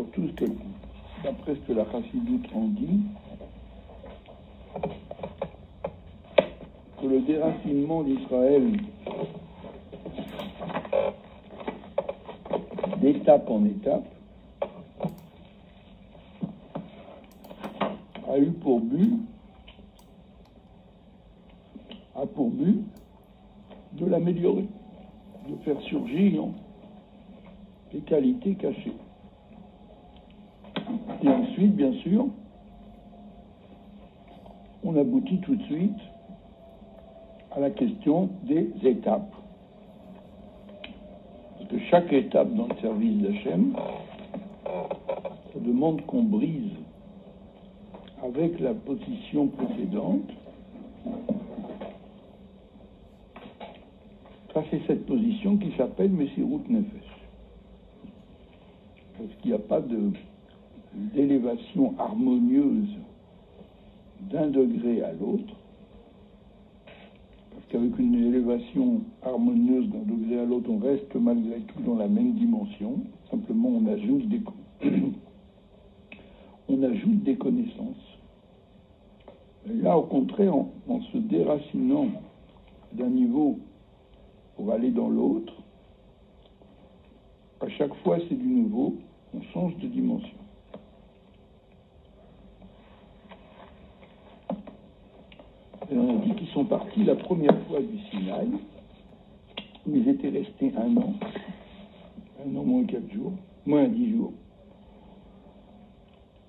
surtout ce que, d'après ce que la Chassidoute en dit, que le déracinement d'Israël d'étape en étape a pour but de l'améliorer, de faire surgir des qualités cachées. Et ensuite, bien sûr, on aboutit tout de suite à la question des étapes. Parce que chaque étape dans le service d'Hachem, ça demande qu'on brise avec la position précédente. Ça, c'est cette position qui s'appelle Messirut Nefesh. Parce qu'il n'y a pas d'élévation harmonieuse d'un degré à l'autre. Parce qu'avec une élévation harmonieuse d'un degré à l'autre, on reste malgré tout dans la même dimension. Simplement, on ajoute des connaissances. Et là, au contraire, en se déracinant d'un niveau pour aller dans l'autre, à chaque fois c'est du nouveau, on change de dimension. Et on a dit qu'ils sont partis la première fois du Sinaï, où ils étaient restés un an moins 4 jours, moins 10 jours.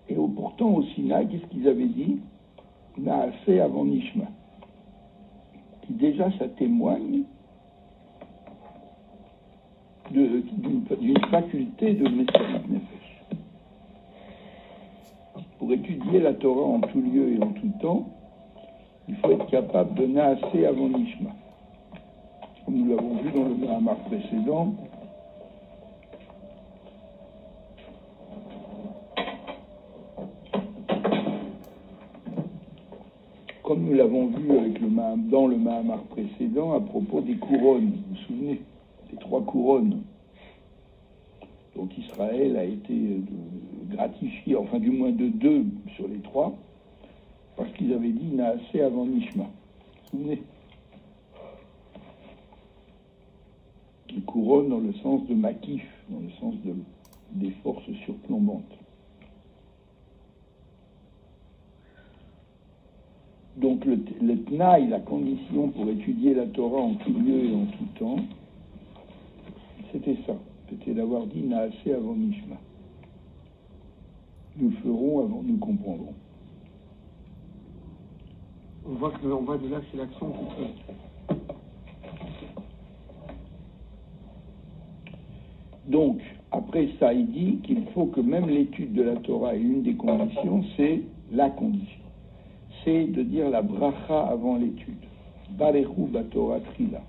Et pourtant au Sinaï, qu'est-ce qu'ils avaient dit? Naaseh avant Nishma. Qui déjà ça témoigne d'une faculté de Messirut Nefesh. Pour étudier la Torah en tout lieu et en tout temps, il faut être capable de Naaseh avant Nishma. Comme nous l'avons vu dans le Mahamar précédent, comme nous l'avons vu dans le Mahamar précédent à propos des couronnes. Vous vous souvenez? Les 3 couronnes dont Israël a été gratifié, enfin du moins de 2 sur les 3, parce qu'ils avaient dit Naaseh avant Nishma. Vous vous souvenez? Les couronnes dans le sens de Makif, dans le sens des forces surplombantes. Donc le Tnaï, la condition pour étudier la Torah en tout lieu et en tout temps, c'était ça. C'était d'avoir dit Naaseh avant Nishma. Nous ferons avant nous comprendrons. On voit de là que c'est l'action qui fait. Donc, après ça, il dit qu'il faut que même l'étude de la Torah, et une des conditions, c'est la condition. C'est de dire la bracha avant l'étude. Barechu batorah trila.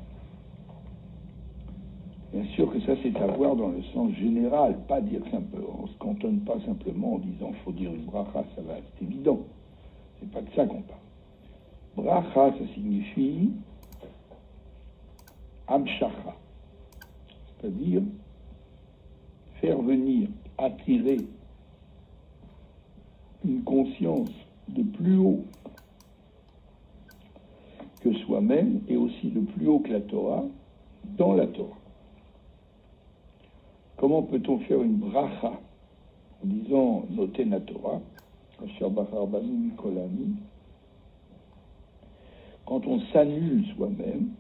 Bien sûr que ça, c'est à voir dans le sens général, pas dire simplement, on ne se cantonne pas simplement en disant il faut dire une bracha, ça va, c'est évident. C'est pas de ça qu'on parle. Bracha, ça signifie amshacha, c'est-à-dire faire venir, attirer une conscience de plus haut que soi-même et aussi de plus haut que la Torah dans la Torah. Comment peut-on faire une bracha en disant noter la Torah, Asher Bachar Banu Mikolami, quand on s'annule soi-même,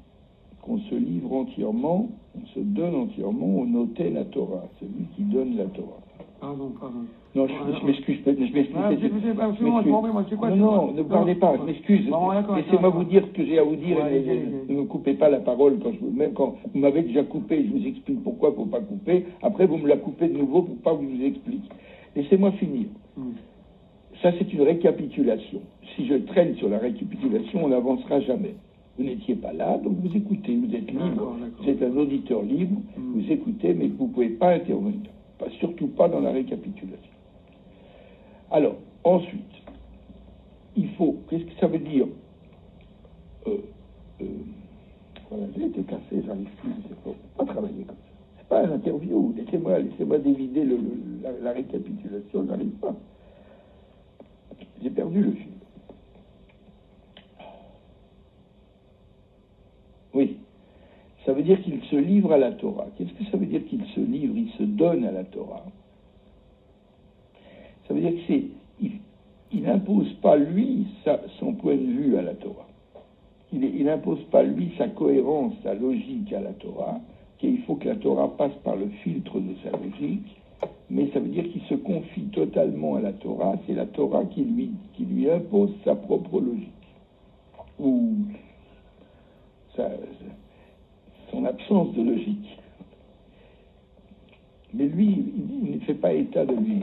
qu'on se livre entièrement, on se donne entièrement au noter la Torah, celui qui donne la Torah. Pardon. Non, je m'excuse. Non, ne parlez pas, je m'excuse. Laissez-moi vous dire ce que j'ai à vous dire et ne me coupez pas la parole même quand vous m'avez déjà coupé, je vous explique pourquoi il ne faut pas couper. Après, vous me la coupez de nouveau pour pas que je vous explique. Laissez-moi finir. Ça, c'est une récapitulation. Si je traîne sur la récapitulation, on n'avancera jamais. Vous n'étiez pas là, donc vous écoutez, vous êtes libre, vous êtes un auditeur libre, vous écoutez, mais vous ne pouvez pas intervenir. Surtout pas dans la récapitulation. Alors, ensuite, il faut, qu'est-ce que ça veut dire voilà, j'ai été cassé, j'arrive plus, c'est pas travailler comme ça. pas l'interview. Laissez-moi dévider la récapitulation, j'arrive pas. J'ai perdu le fil. Oui. Ça veut dire qu'il se livre à la Torah. Qu'est-ce que ça veut dire qu'il se livre? Il se donne à la Torah. Ça veut dire il n'impose pas, lui, son point de vue à la Torah. Il n'impose pas, lui, sa cohérence, sa logique à la Torah, qu'il faut que la Torah passe par le filtre de sa logique, mais ça veut dire qu'il se confie totalement à la Torah. C'est la Torah qui lui impose sa propre logique. Ou son absence de logique. Mais lui, il ne fait pas état de lui.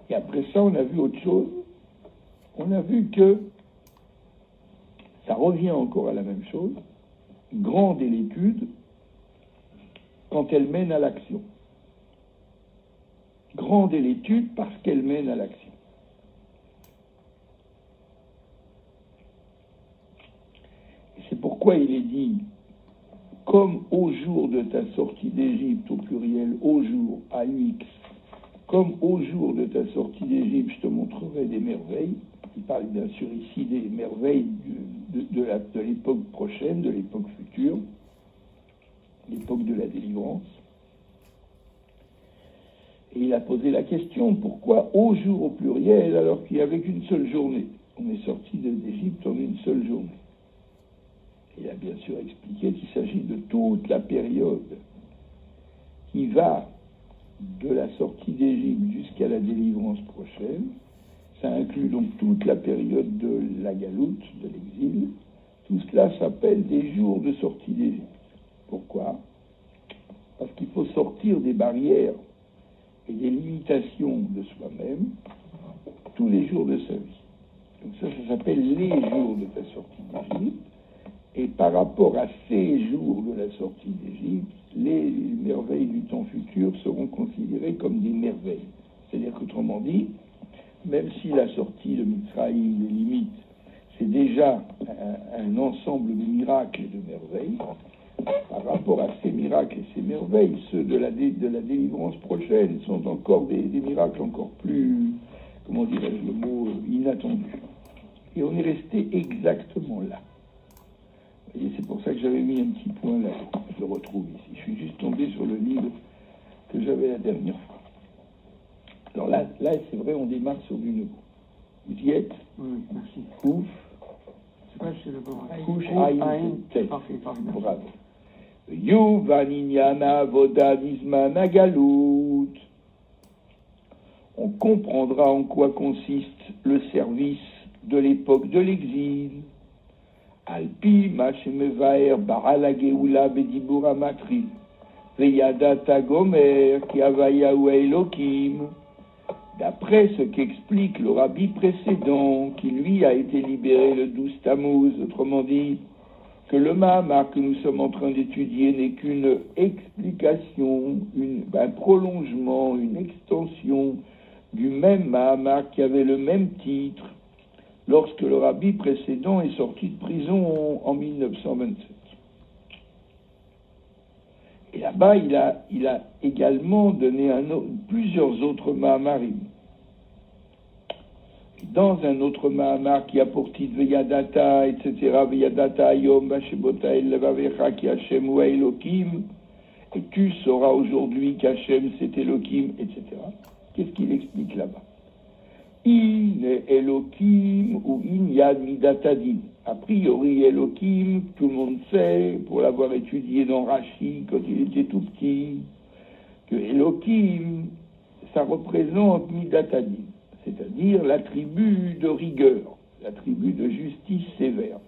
Et après ça, on a vu autre chose. On a vu que ça revient encore à la même chose. Grande est l'étude quand elle mène à l'action. Grande est l'étude parce qu'elle mène à l'action. Et c'est pourquoi il est dit, comme au jour de ta sortie d'Égypte, au pluriel, au jour, AUX, comme au jour de ta sortie d'Égypte, je te montrerai des merveilles. Il parle bien sûr ici des merveilles de l'époque prochaine, de l'époque future, l'époque de la délivrance. Et il a posé la question, pourquoi au jour au pluriel alors qu'il n'y avait qu'une seule journée? On est sorti d'Égypte en une seule journée. Il a bien sûr expliqué qu'il s'agit de toute la période qui va de la sortie d'Égypte jusqu'à la délivrance prochaine. Ça inclut donc toute la période de la galoute, de l'exil. Tout cela s'appelle des jours de sortie d'Égypte. Pourquoi? Parce qu'il faut sortir des barrières et des limitations de soi-même tous les jours de sa vie. Donc ça s'appelle les jours de ta sortie d'Égypte. Et par rapport à ces jours de la sortie d'Égypte, les merveilles du temps futur seront considérées comme des merveilles. C'est-à-dire qu'autrement dit, même si la sortie de Mitzrayim, les limites, c'est déjà un ensemble de miracles et de merveilles, par rapport à ces miracles et ces merveilles, ceux de la délivrance prochaine sont encore des miracles encore plus, comment dirais-je le mot, inattendus. Et on est resté exactement là. Et c'est pour ça que j'avais mis un petit point là. Je le retrouve ici. Je suis juste tombé sur le livre que j'avais la dernière fois. Alors là c'est vrai, on démarre sur du nouveau. Vous y êtes? Oui, merci. Ouf. C'est pas chez le bon. Couche Aïn Tête. Bravo. Yuvaninyana Vodadisman Agalout. On comprendra en quoi consiste le service de l'époque de l'exil. Alpi Machemevaer Baralageula Bedibura Matri Veyadata Gomer Kiavayahu Elokim. D'après ce qu'explique le rabbi précédent, qui lui a été libéré le 12 Tammuz, autrement dit, que le Mahamar que nous sommes en train d'étudier n'est qu'une explication, un prolongement, une extension du même Mahamar qui avait le même titre lorsque le rabbi précédent est sorti de prison en 1927. Et là-bas, il a également donné plusieurs autres Mahamarim. Dans un autre Mahamar qui a pour titre Veyadata, etc., Veyadata Ayom, Vashebota Elvavecha, Ki Hashem ou Elohim, et tu sauras aujourd'hui qu'Hashem c'est Elohim, etc. Qu'est-ce qu'il explique là-bas? In Elohim ou In Yad Midatadin. A priori, Elohim, tout le monde sait, pour l'avoir étudié dans Rashi quand il était tout petit, que Elohim, ça représente Midatadin, c'est-à-dire l'attribut de rigueur, l'attribut de justice sévère.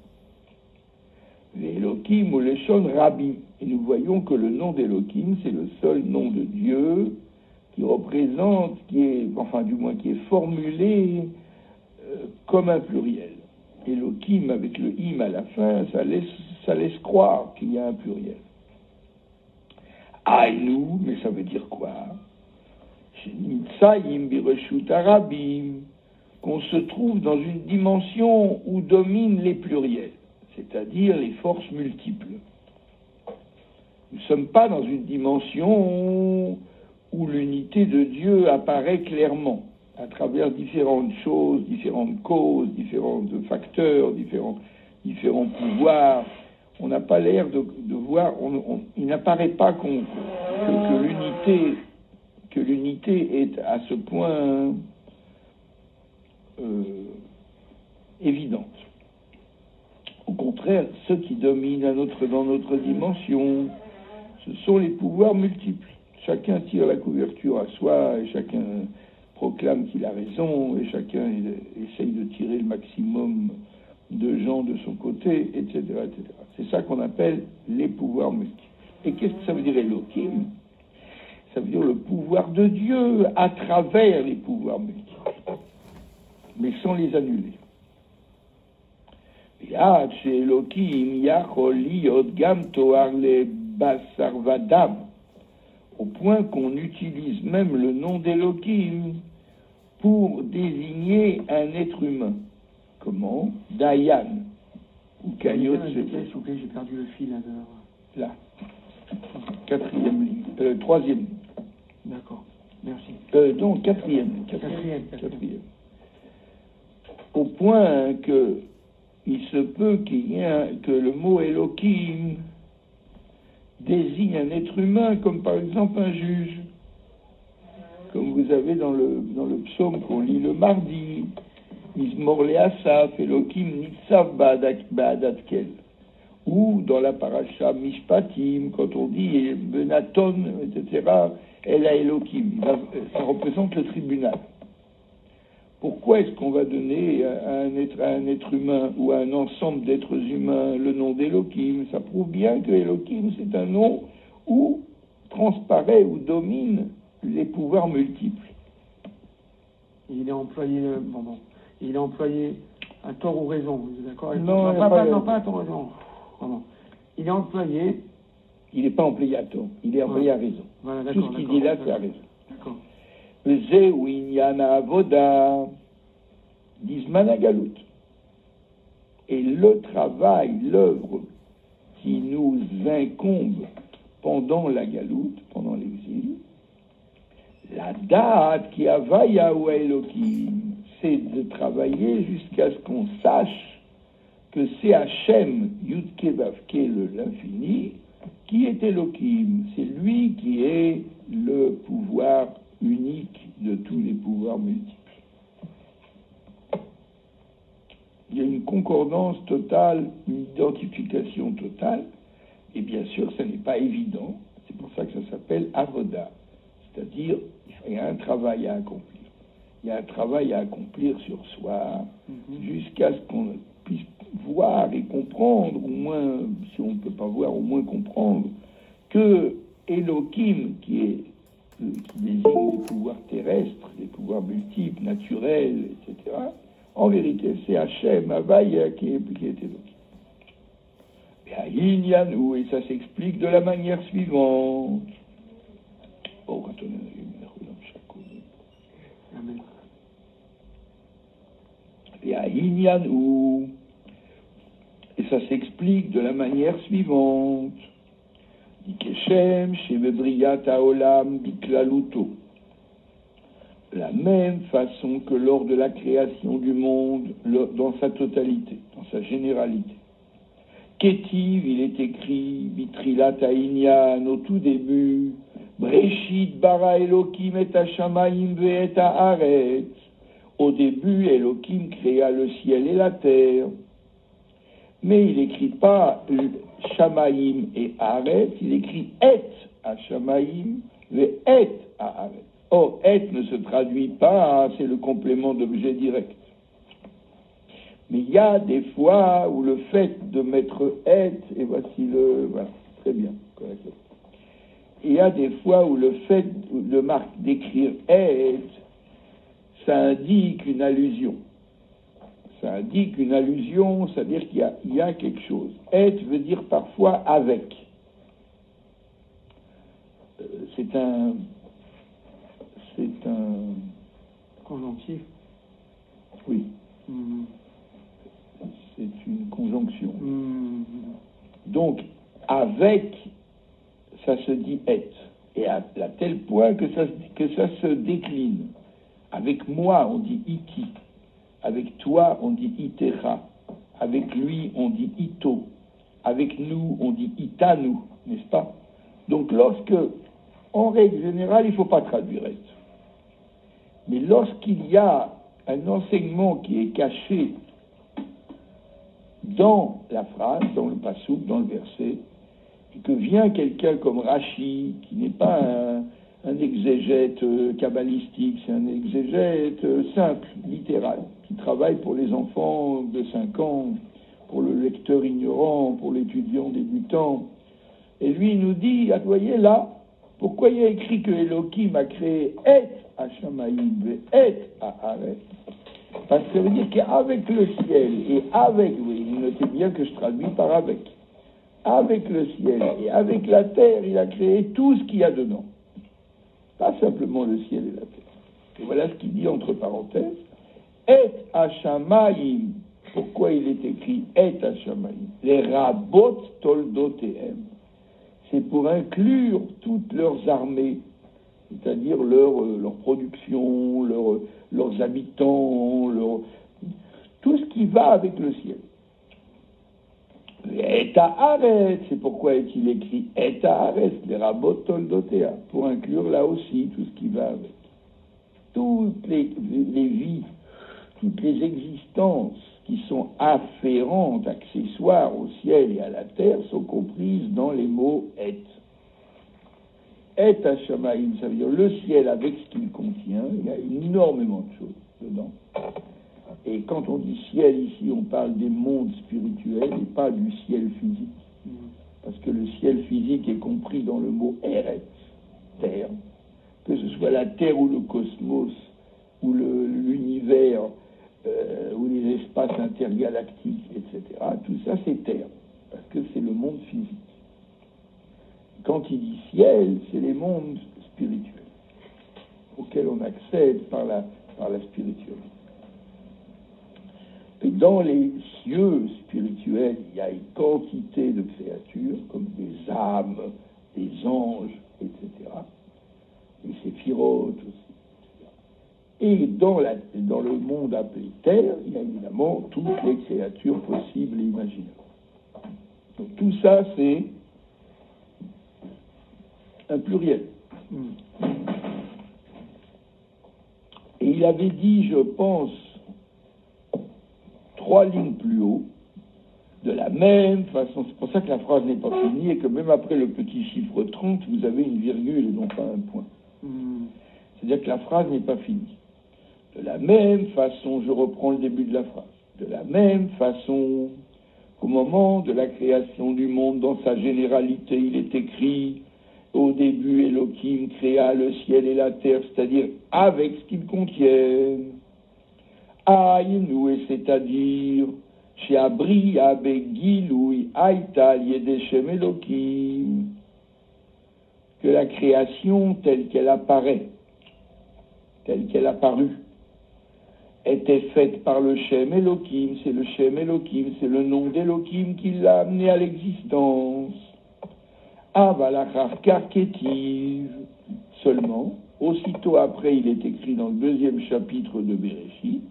L'Elohim ou l'Eshon Rabbi. Et nous voyons que le nom d'Elohim, c'est le seul nom de Dieu qui représente, qui est formulé comme un pluriel. Elohim avec le im à la fin, ça laisse croire qu'il y a un pluriel. Aïnou, mais ça veut dire quoi? Qu'on se trouve dans une dimension où dominent les pluriels, c'est-à-dire les forces multiples. Nous ne sommes pas dans une dimension où l'unité de Dieu apparaît clairement, à travers différentes choses, différentes causes, différents facteurs, différents pouvoirs. On n'a pas l'air de voir, il n'apparaît pas que l'unité est à ce point évidente. Au contraire, ceux qui dominent dans notre dimension, ce sont les pouvoirs multiples. Chacun tire la couverture à soi, et chacun proclame qu'il a raison, et chacun essaye de tirer le maximum de gens de son côté, etc., etc. C'est ça qu'on appelle les pouvoirs multiples. Et qu'est-ce que ça veut dire Elohim? Ça veut dire le pouvoir de Dieu à travers les pouvoirs multiples, mais sans les annuler. Chez Elohim, Yachol liot gam toar le basar vadam, au point qu'on utilise même le nom d'Elohim pour désigner un être humain. Comment? Dayan. Ou Kayot. J'ai perdu le fil là. Quatrième ligne. Troisième. D'accord. Merci. Donc, quatrième. Au point que il se peut que le mot Elohim désigne un être humain, comme par exemple un juge, comme vous avez dans le psaume qu'on lit le mardi, Mizmor le'asaf, Elohim nitzav ba'adatkel, ou dans la paracha Mishpatim, quand on dit Benaton, etc., elle a Elohim, ça représente le tribunal. Pourquoi est-ce qu'on va donner à un être humain ou à un ensemble d'êtres humains le nom d'Elohim? Ça prouve bien que Elohim, c'est un nom où transparaît ou domine les pouvoirs multiples. Il est employé, il est employé à tort ou raison, vous êtes d'accord? Non, pas à tort ou raison. Pardon. Il est employé. Il n'est pas employé à tort, il est employé à raison. Voilà, tout ce qu'il dit là, c'est à raison. D'accord. Ze ou Inyana Avoda, d'Isman Agalout. Et le travail, l'œuvre qui nous incombe pendant la galoute, pendant l'exil, la date qui avaya ou Elohim, c'est de travailler jusqu'à ce qu'on sache que c'est Hachem, Yudke Vavke, l'infini, qui est Elohim. C'est lui qui est le pouvoir unique de tous les pouvoirs multiples. Il y a une concordance totale, une identification totale, et bien sûr, ça n'est pas évident. C'est pour ça que ça s'appelle Avoda, c'est-à-dire il y a un travail à accomplir. Il y a un travail à accomplir sur soi, jusqu'à ce qu'on puisse voir et comprendre, au moins, si on ne peut pas voir, au moins comprendre, que Elohim, qui désigne les pouvoirs terrestres, les pouvoirs multiples, naturels, etc., en vérité, c'est Hachem, Havaya, qui est Elohim. Et ça s'explique de la manière suivante. Et ça s'explique de la manière suivante. Dikeshem, Shevebriyat Haolam, Biklaluto. De la même façon que lors de la création du monde, dans sa totalité, dans sa généralité. Ketiv, il est écrit, Bitrilat Hainyan, au tout début, Breshit bara Elohim et Hashamaim ve'et haaretz. Au début, Elohim créa le ciel et la terre. Mais il n'écrit pas Shamaim et Haaretz, il écrit Et Hashamaim ve'et haaretz. Or, Et ne se traduit pas, c'est le complément d'objet direct. Mais il y a des fois où le fait de mettre Et, et voici voilà, très bien, correct. Il y a des fois où le fait d'écrire Et, ça indique une allusion. Ça indique une allusion, c'est-à-dire qu'il y a quelque chose. Et veut dire parfois avec. C'est un conjonctif. Oui. C'est une conjonction. Donc, avec ça se dit et. Et à tel point que ça se décline. Avec moi, on dit iti. Avec toi, on dit itera. Avec lui, on dit ito. Avec nous, on dit itanu, n'est-ce pas? Donc en règle générale, il ne faut pas traduire et. Mais lorsqu'il y a un enseignement qui est caché dans la phrase, dans le passouk, dans le verset, et que vient quelqu'un comme Rashi, qui n'est pas un exégète kabbalistique, c'est un exégète simple, littéral, qui travaille pour les enfants de 5 ans, pour le lecteur ignorant, pour l'étudiant débutant. Et lui, il nous dit, ah, vous voyez là, pourquoi il y a écrit que Elohim a créé et Hashamaïm et Haaret? Parce que ça veut dire qu'avec le ciel et avec, oui, notez bien que je traduis par avec le ciel et avec la terre, il a créé tout ce qu'il y a dedans. Pas simplement le ciel et la terre. Et voilà ce qu'il dit entre parenthèses. Et Hashamaïm. Pourquoi il est écrit et Hashamaïm? Les rabot toldotehem. C'est pour inclure toutes leurs armées, c'est-à-dire leur production, leurs habitants, tout ce qui va avec le ciel. Et Haaret, c'est pourquoi est-il écrit et Haaret, les rabot toldotea, pour inclure là aussi tout ce qui va avec. Toutes les vies, toutes les existences qui sont afférentes, accessoires au ciel et à la terre, sont comprises dans les mots et. Et Hashamaïm, ça veut dire le ciel avec ce qu'il contient, il y a énormément de choses dedans. Et quand on dit ciel ici, on parle des mondes spirituels et pas du ciel physique. Parce que le ciel physique est compris dans le mot Eretz, terre. Que ce soit la terre ou le cosmos, ou l'univers, ou les espaces intergalactiques, etc. Tout ça, c'est terre. Parce que c'est le monde physique. Quand il dit ciel, c'est les mondes spirituels auxquels on accède par la spiritualité. Et dans les cieux spirituels, il y a une quantité de créatures, comme des âmes, des anges, etc. Les séphirotes aussi. Et dans le monde appelé terre, il y a évidemment toutes les créatures possibles et imaginables. Donc tout ça, c'est un pluriel. Et il avait dit, je pense, 3 lignes plus haut, de la même façon. C'est pour ça que la phrase n'est pas finie et que même après le petit chiffre 30, vous avez une virgule et non pas un point. C'est-à-dire que la phrase n'est pas finie. De la même façon, je reprends le début de la phrase, de la même façon qu'au moment de la création du monde, dans sa généralité, il est écrit au début, Elohim créa le ciel et la terre, c'est-à-dire avec ce qu'ils contiennent. Aïnou, et c'est-à-dire, chez Abri, Abegiloui, Aïtal, Yedeshem Elohim, que la création telle qu'elle apparaît, telle qu'elle apparut, était faite par le Shem Elohim, c'est le Shem Elohim, c'est le nom d'Elohim qui l'a amené à l'existence. Avalachar Karketiv, seulement, aussitôt après, il est écrit dans le 2e chapitre de Bereshit,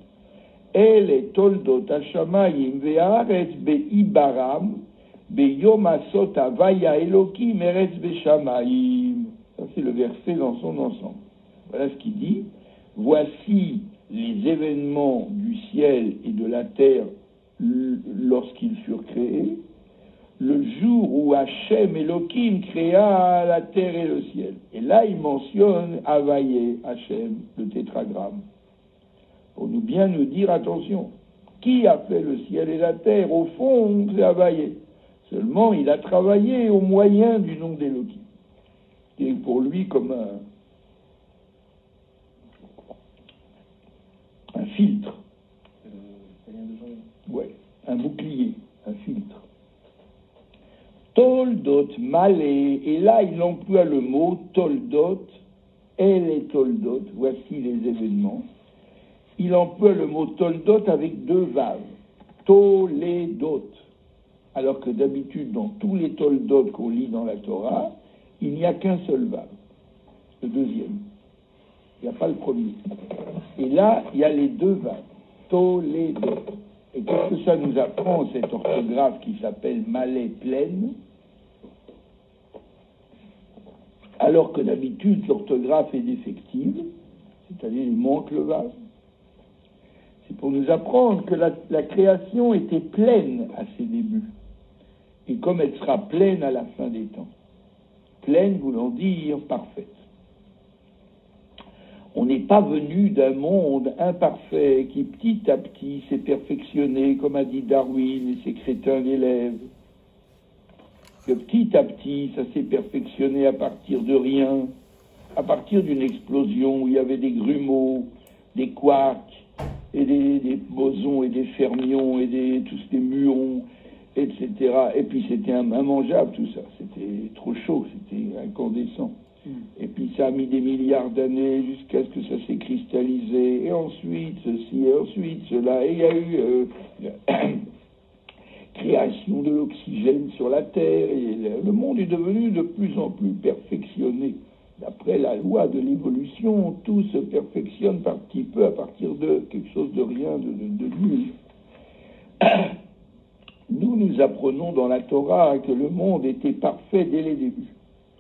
El toldot hashamayim ve'aretz be'ibaram be'yom asot havaya Elohim eretz be'shamayim. Ça, c'est le verset dans son ensemble. Voilà ce qu'il dit. Voici les événements du ciel et de la terre lorsqu'ils furent créés, le jour où Hachem Elohim créa la terre et le ciel. Et là, il mentionne Havaye, Hachem, le tétragramme. Pour nous bien nous dire, attention, qui a fait le ciel et la terre? Au fond, c'est Havaye. Seulement, il a travaillé au moyen du nom d'Elohim. Et pour lui, comme un filtre. Ouais, un bouclier, un filtre. Toldot malé, et là il emploie le mot toldot, elle est toldot, voici les événements. Il emploie le mot toldot avec 2 vaves, toledot, alors que d'habitude dans tous les toldot qu'on lit dans la Torah, il n'y a qu'un seul vav, le deuxième. Il n'y a pas le premier. Et là, il y a les deux vav, Toledo. Et qu'est-ce que ça nous apprend, cette orthographe qui s'appelle Malais pleine? Alors que d'habitude, l'orthographe est défective, c'est-à-dire il manque le vav. C'est pour nous apprendre que la création était pleine à ses débuts. Et comme elle sera pleine à la fin des temps. Pleine voulant dire parfaite. On n'est pas venu d'un monde imparfait qui petit à petit s'est perfectionné, comme a dit Darwin et ses crétins d'élèves. Que petit à petit, ça s'est perfectionné à partir de rien, à partir d'une explosion où il y avait des grumeaux, des quarks, et des bosons et des fermions et tous des muons, etc. Et puis c'était immangeable tout ça, c'était trop chaud, c'était incandescent. Et puis ça a mis des milliards d'années jusqu'à ce que ça s'est cristallisé, et ensuite ceci, et ensuite cela, et il y a eu création de l'oxygène sur la Terre, et le monde est devenu de plus en plus perfectionné. D'après la loi de l'évolution, tout se perfectionne par petit peu à partir de quelque chose de rien, de nul. Nous apprenons dans la Torah que le monde était parfait dès les débuts.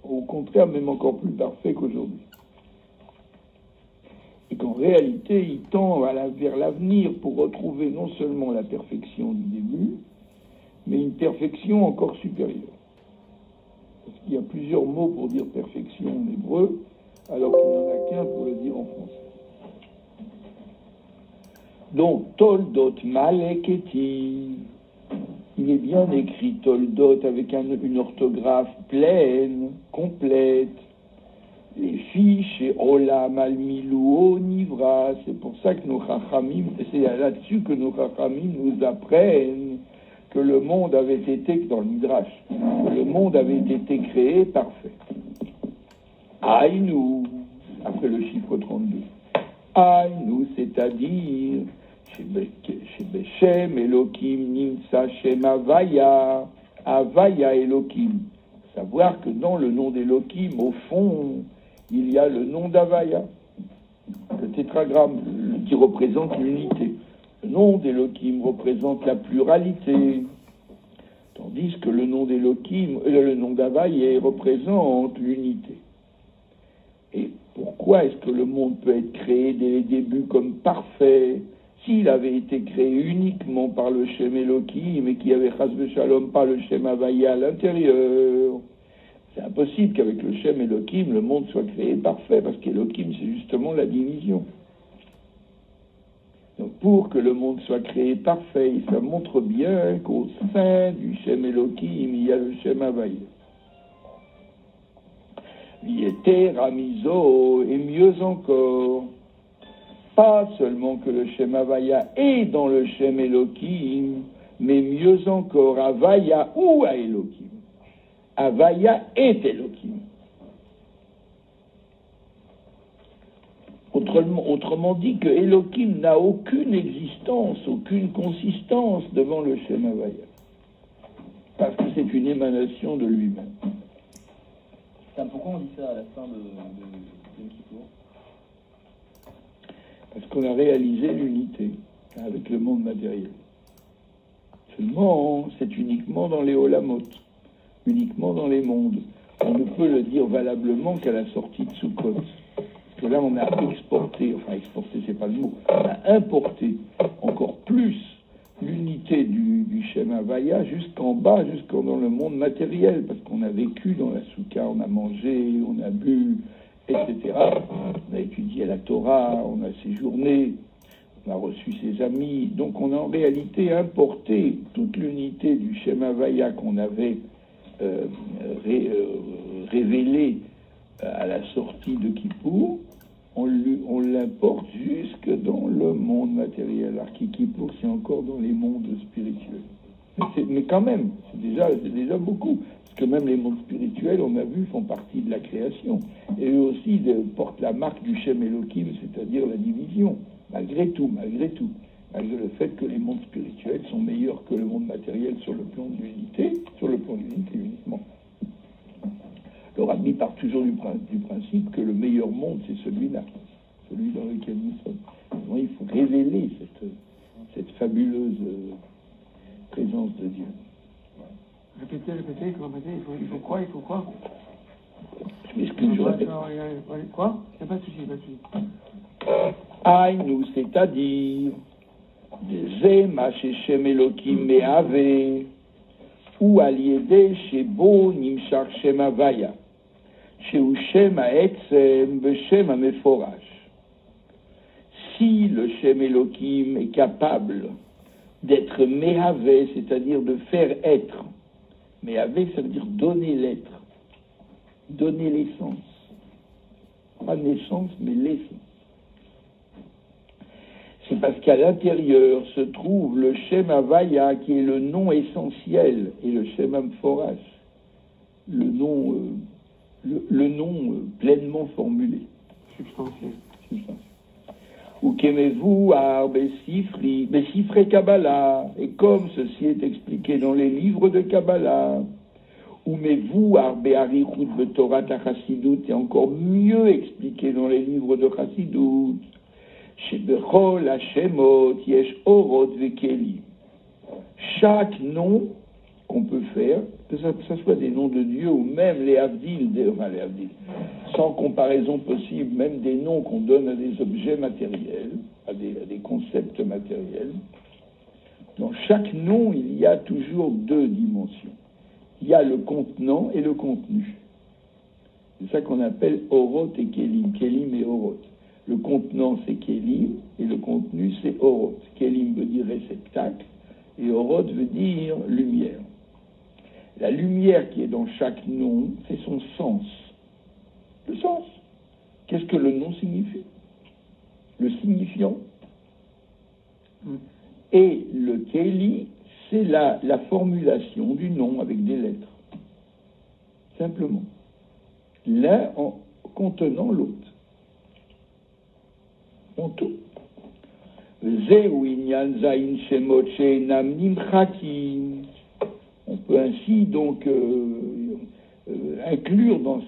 Au contraire, même encore plus parfait qu'aujourd'hui. Et qu'en réalité, il tend vers l'avenir pour retrouver non seulement la perfection du début, mais une perfection encore supérieure. Parce qu'il y a plusieurs mots pour dire perfection en hébreu, alors qu'il n'y en a qu'un pour le dire en français. Donc, Toldot Maleketi, il est bien écrit Toldot avec une orthographe pleine, complète. Les fiches et Olam al-Milou Nivra, c'est pour ça que nos Chachamim, c'est là-dessus que nos Chachamim nous apprennent que le monde avait été, dans le Midrash, que le monde avait été créé parfait. Aïnou, après le chiffre 32. Aïnou, c'est-à-dire, chez Beshem, Elohim, Nimsa, Shem, Avaya, Avaya, Elohim. Savoir que dans le nom d'Elohim, au fond, il y a le nom d'Avaya, le tétragramme qui représente l'unité. Le nom d'Elohim représente la pluralité, tandis que le nom d'Elohim, le nom d'Avaya représente l'unité. Et pourquoi est-ce que le monde peut être créé dès les débuts comme parfait, s'il avait été créé uniquement par le Shem Elohim et qu'il y avait Chas v'Shalom par le Shem Havaya à l'intérieur? C'est impossible qu'avec le Shem Elohim, le monde soit créé parfait, parce qu'Elohim, c'est justement la division. Donc pour que le monde soit créé parfait, ça montre bien qu'au sein du Shem Elohim, il y a le Shem Havaya. Yéter Ramizo, et mieux encore, pas seulement que le Shem Havaya est dans le Shem Elohim, mais mieux encore, Havaya ou à Elohim. Havaya est Elohim. Autrement dit que Elohim n'a aucune existence, aucune consistance devant le Shem Havaya. Parce que c'est une émanation de lui-même. Pourquoi on dit ça à la fin de Yom Kippour? Parce qu'on a réalisé l'unité avec le monde matériel. Seulement, c'est uniquement dans les Olamot, uniquement dans les mondes. On ne peut le dire valablement qu'à la sortie de Sukkot. Parce que là, on a exporté, c'est pas le mot, on a importé encore plus l'unité du Shem Havaya jusqu'en bas, jusqu'en dans le monde matériel, parce qu'on a vécu dans la soukha, on a mangé, on a bu, etc. On a étudié la Torah, on a séjourné, on a reçu ses amis. Donc on a en réalité importé toute l'unité du Shem Havaya qu'on avait révélée à la sortie de Kippour. On l'importe jusque dans le monde matériel. Alors Kippour, c'est encore dans les mondes spirituels. Mais quand même, c'est déjà beaucoup. Parce que même les mondes spirituels, on a vu, font partie de la création. Et eux aussi portent la marque du Shem Elohim, c'est-à-dire la division. Malgré tout. Malgré le fait que les mondes spirituels sont meilleurs que le monde matériel sur le plan de l'unité, uniquement. Le le rabbi part toujours du principe que le meilleur monde, c'est celui-là, celui dans lequel nous sommes. Donc, il faut révéler cette fabuleuse présence de Dieu. Répétez, il faut quoi Je m'excuse, je répète. Quoi? Il n'y a pas de souci. Aïnou, c'est-à-dire, Zema chez Shem Elokim Me'ave, ou Aliede chez Bo Nimshar Shem Avaya, chez Shem Ha'etzem Beshem Ha'meforash. Si le Shem Elokim est capable d'être Me'ave, c'est-à-dire de faire être, Me'ave, ça veut dire donner l'être, donner l'essence. Pas naissance, mais l'essence. C'est parce qu'à l'intérieur se trouve le Shem Havaya, qui est le nom essentiel, et le Shem Amforash, le nom pleinement formulé. Substantiel. Ou qu'aimez-vous à Bessifre Kabbalah, et comme ceci est expliqué dans les livres de Kabbalah, ou mais-vous à Be'arichut B'Torah Chassidut, et encore mieux expliqué dans les livres de Chassidut, Shebechol Hashemot Yesh Orot Vekeli. Chaque nom qu'on peut faire, que ça soit des noms de Dieu ou même les Avdil, sans comparaison possible, même des noms qu'on donne à des objets matériels, à des concepts matériels. Dans chaque nom, il y a toujours deux dimensions. Il y a le contenant et le contenu. C'est ça qu'on appelle Orot et Kelim, Kelim et Orot. Le contenant, c'est Kelim, et le contenu, c'est Orot. Kelim veut dire réceptacle, et Orot veut dire lumière. La lumière qui est dans chaque nom, c'est son sens. Le sens. Qu'est-ce que le nom signifie? Le signifiant. Et le Keli, c'est la formulation du nom avec des lettres. Simplement. L'un en contenant l'autre. En tout. On peut ainsi donc inclure dans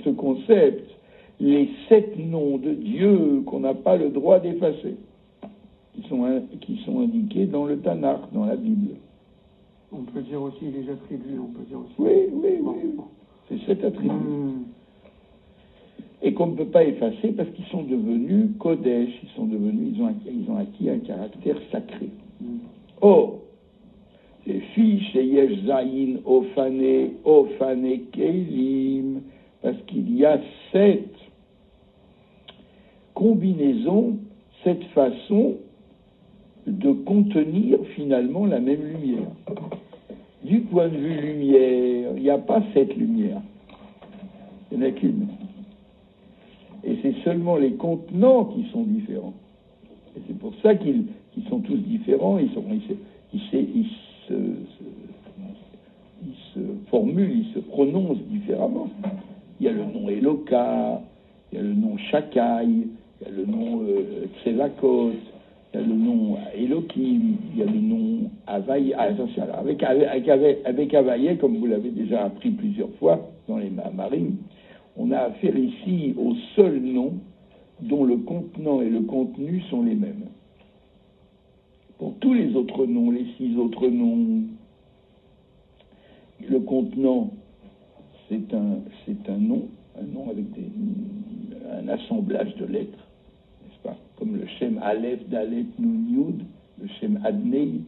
ce concept les 7 noms de Dieu qu'on n'a pas le droit d'effacer, qui sont indiqués dans le Tanakh, dans la Bible. On peut dire aussi les attributs, Oui. C'est 7 attributs. Et qu'on ne peut pas effacer parce qu'ils sont devenus Kodesh, ils ont acquis un caractère sacré. Or, les fiches et Yesh Zayin Ofane Keilim, parce qu'il y a 7 combinaisons, 7 façons de contenir finalement la même lumière. Du point de vue lumière, il n'y a pas 7 lumières. Il n'y en a qu'une. Et c'est seulement les contenants qui sont différents. Et c'est pour ça qu'ils sont tous différents, ils se formulent, ils se prononcent différemment. Il y a le nom Eloka, il y a le nom Shakai, il y a le nom Tsevakot, il y a le nom Elohim, il y a le nom Havaya. Attention, alors, avec Havaya, comme vous l'avez déjà appris plusieurs fois dans les Maharim, on a affaire ici au seul nom dont le contenant et le contenu sont les mêmes. Pour tous les autres noms, les 6 autres noms, le contenant, c'est un nom avec un assemblage de lettres, n'est-ce pas? Comme le Shem Aleph, Dalet, Nun, Yud, le Shem Adnei,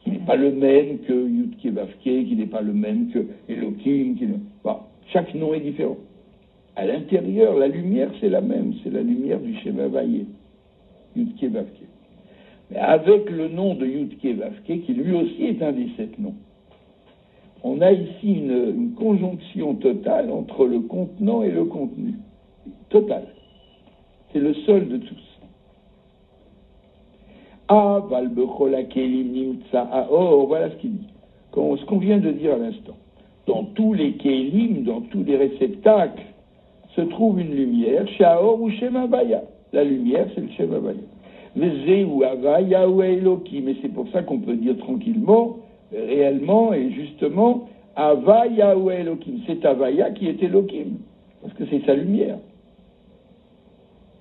qui n'est pas le même que Yud Kevavke, qui n'est pas le même que Elohim, chaque nom est différent. À l'intérieur, la lumière, c'est la même, c'est la lumière du Shem Havaya, Yud Kevavke. Mais avec le nom de Yud Kevavke, qui lui aussi est un des 7 noms, on a ici une conjonction totale entre le contenant et le contenu. Total. C'est le seul de tous. Voilà ce qu'il dit. Ce qu'on vient de dire à l'instant. Dans tous les kélim, dans tous les réceptacles, se trouve une lumière, Shaor ou Shem Havaya. La lumière, c'est le Shem Havaya. Vezé ou Havaya ou Elokim. Mais c'est pour ça qu'on peut dire tranquillement, réellement et justement, Havaya ou Elohim, c'est Havaya qui est Elohim, parce que c'est sa lumière.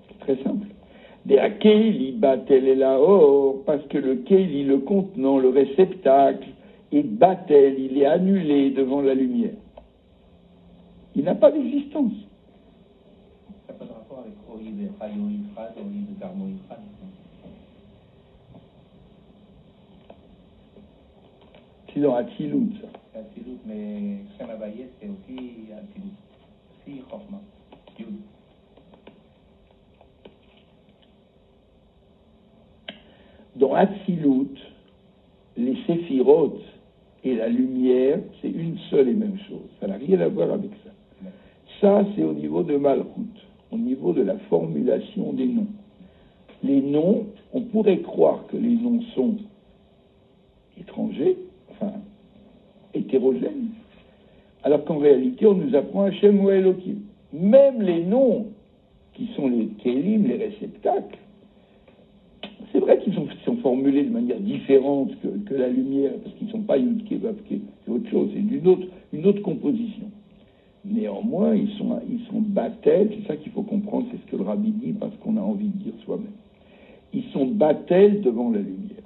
C'est très simple. Des Keili batel et laor, parce que le Keili, le contenant, le réceptacle, est batel, il est annulé devant la lumière. Il n'a pas d'existence. Ça n'a pas de rapport avec Oribe et Chayoifrad, Oribe et Garmoifrad. C'est dans Atzilut, ça. C'est Atzilut, mais Shem Abayet, c'est aussi Atzilut. Si, Chorma. Yud. Dans Atzilut, les séphirotes et la lumière, c'est une seule et même chose. Ça n'a rien à voir avec ça. Ça, c'est au niveau de Malchut, au niveau de la formulation des noms. Les noms, on pourrait croire que les noms sont étrangers, enfin, hétérogènes, alors qu'en réalité, on nous apprend Hashem ou Elohim. Même les noms qui sont les kélim, les réceptacles, c'est vrai qu'ils sont formulés de manière différente que la lumière, parce qu'ils ne sont pas Yudke, Vavke, c'est autre chose, c'est une autre composition. Néanmoins, ils sont battels, c'est ça qu'il faut comprendre, c'est ce que le rabbi dit, parce qu'on a envie de dire soi-même. Ils sont battels devant la lumière.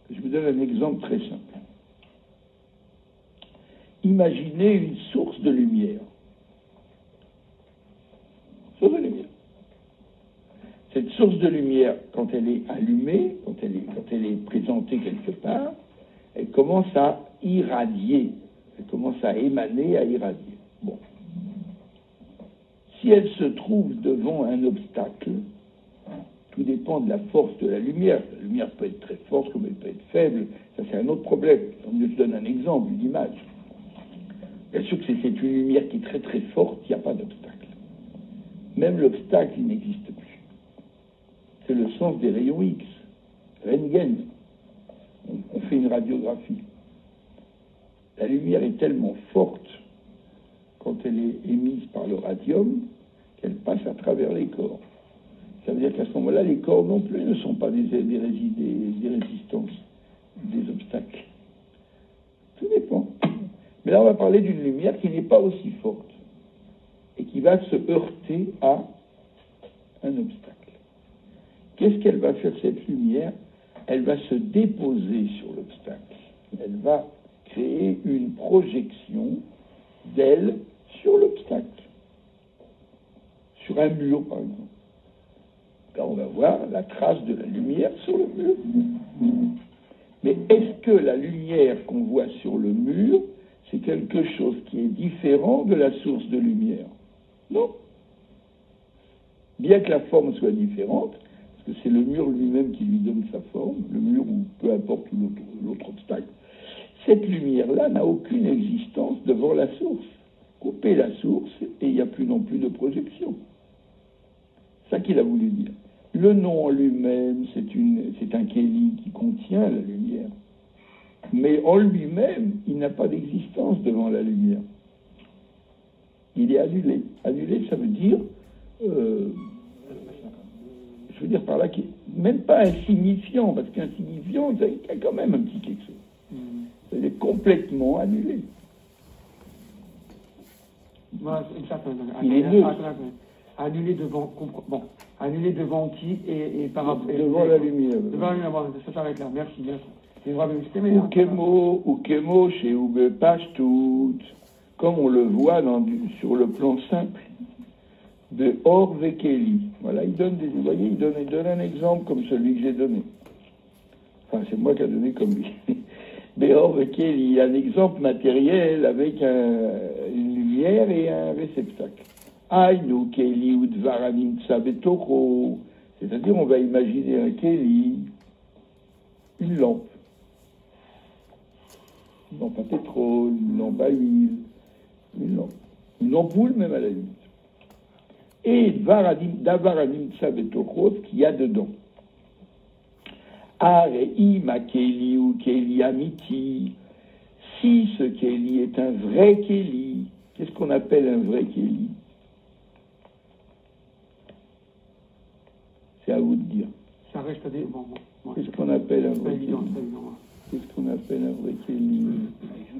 Je vous donne un exemple très simple. Imaginez une source de lumière. Source de lumière. Cette source de lumière, quand elle est allumée, quand elle est présentée quelque part, elle commence à irradier, elle commence à émaner, à irradier. Bon. Si elle se trouve devant un obstacle, tout dépend de la force de la lumière. La lumière peut être très forte comme elle peut être faible, ça c'est un autre problème. Je donne un exemple, une image. Bien sûr que c'est une lumière qui est très très forte, il n'y a pas d'obstacle. Même l'obstacle, il n'existe plus. C'est le sens des rayons X. Röntgen. On fait une radiographie. La lumière est tellement forte quand elle est émise par le radium qu'elle passe à travers les corps. Ça veut dire qu'à ce moment-là, les corps non plus ne sont pas des résistances, des obstacles. Tout dépend. Mais là, on va parler d'une lumière qui n'est pas aussi forte et qui va se heurter à un obstacle. Qu'est-ce qu'elle va faire, cette lumière? Elle va se déposer sur l'obstacle. Elle va créer une projection d'elle sur l'obstacle. Sur un mur, par exemple. Là, on va voir la trace de la lumière sur le mur. Mais est-ce que la lumière qu'on voit sur le mur, c'est quelque chose qui est différent de la source de lumière? Non. Bien que la forme soit différente, parce que c'est le mur lui-même qui lui donne sa forme, le mur ou peu importe l'autre obstacle, cette lumière-là n'a aucune existence devant la source. Coupez la source et il n'y a plus non plus de projection. C'est ça qu'il a voulu dire. Le nom en lui-même, c'est un kéli qui contient la lumière. Mais en lui-même, il n'a pas d'existence devant la lumière. Il est annulé. Annulé, ça veut dire... je veux dire par là, même pas insignifiant, parce qu'insignifiant, il y a quand même un petit quelque chose. Il est complètement annulé. Il est neutre. Annulé devant, bon, annulé devant qui et par rapport devant la lumière. Devant la lumière, ça s'arrête là. Merci. C'est vraiment ou Kemo chez Oube Pashtut, comme on le voit sur le plan simple de Or Vekeli. Voilà, vous voyez, il donne un exemple comme celui que j'ai donné. Enfin, c'est moi qui ai donné comme lui. Mais Or Vekeli, un exemple matériel avec une lumière et un réceptacle. Aïnou Keli ou Dvaranim Tsabetoro. C'est-à-dire, on va imaginer un Keli, une lampe. Une lampe à pétrole, une lampe à huile, une ampoule même à la limite. Et Dvaranim Tsabetoro, ce qu'il y a dedans. Areima Keli ou Keli Amiti. Si ce Keli est un vrai Keli, qu'est-ce qu'on appelle un vrai Keli? C'est à vous de dire. Ça reste Qu'est-ce qu'on appelle un vrai Keli? évident. Qu'est-ce qu'on appelle un vrai Keli?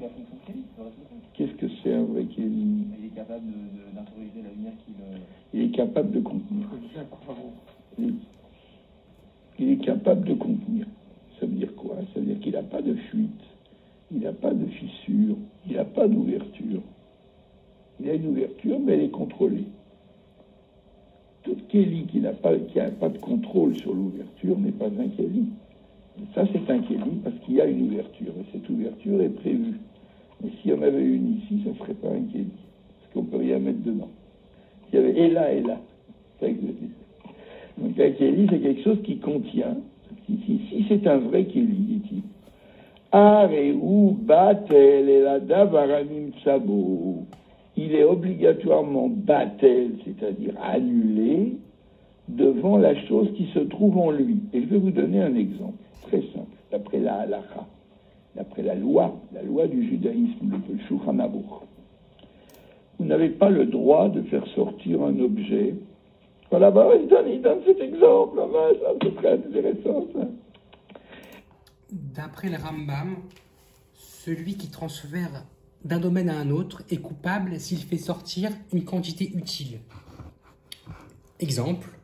la fonction Kéli, le résultat. Qu'est-ce que c'est un vrai Kéli? Il est capable d'interroger la lumière qui le... Il est capable de contenir. Il est capable de contenir. Ça veut dire quoi? Ça veut dire qu'il n'a pas de fuite, il n'a pas de fissure, il n'a pas d'ouverture. Il a une ouverture, mais elle est contrôlée. Toute Kéli qui n'a pas de contrôle sur l'ouverture n'est pas un Kéli. Ça, c'est un Kéli parce qu'il y a une ouverture, et cette ouverture est prévue. Mais s'il y en avait une ici, ça ne serait pas un Kéli, parce qu'on ne peut rien mettre dedans. Il y avait et là, et là. Donc un Kéli, c'est quelque chose qui contient. Si c'est un vrai Kéli, dit-il. Areu batel elada varamim tsabo. Il est obligatoirement batel, c'est-à-dire annulé, devant la chose qui se trouve en lui. Et je vais vous donner un exemple très simple, d'après la halakha, d'après la loi du judaïsme, le Shulchan Aruch. Vous n'avez pas le droit de faire sortir un objet. Voilà, il donne cet exemple, c'est très intéressant, ça. D'après le Rambam, celui qui transfère d'un domaine à un autre est coupable s'il fait sortir une quantité utile. Exemple,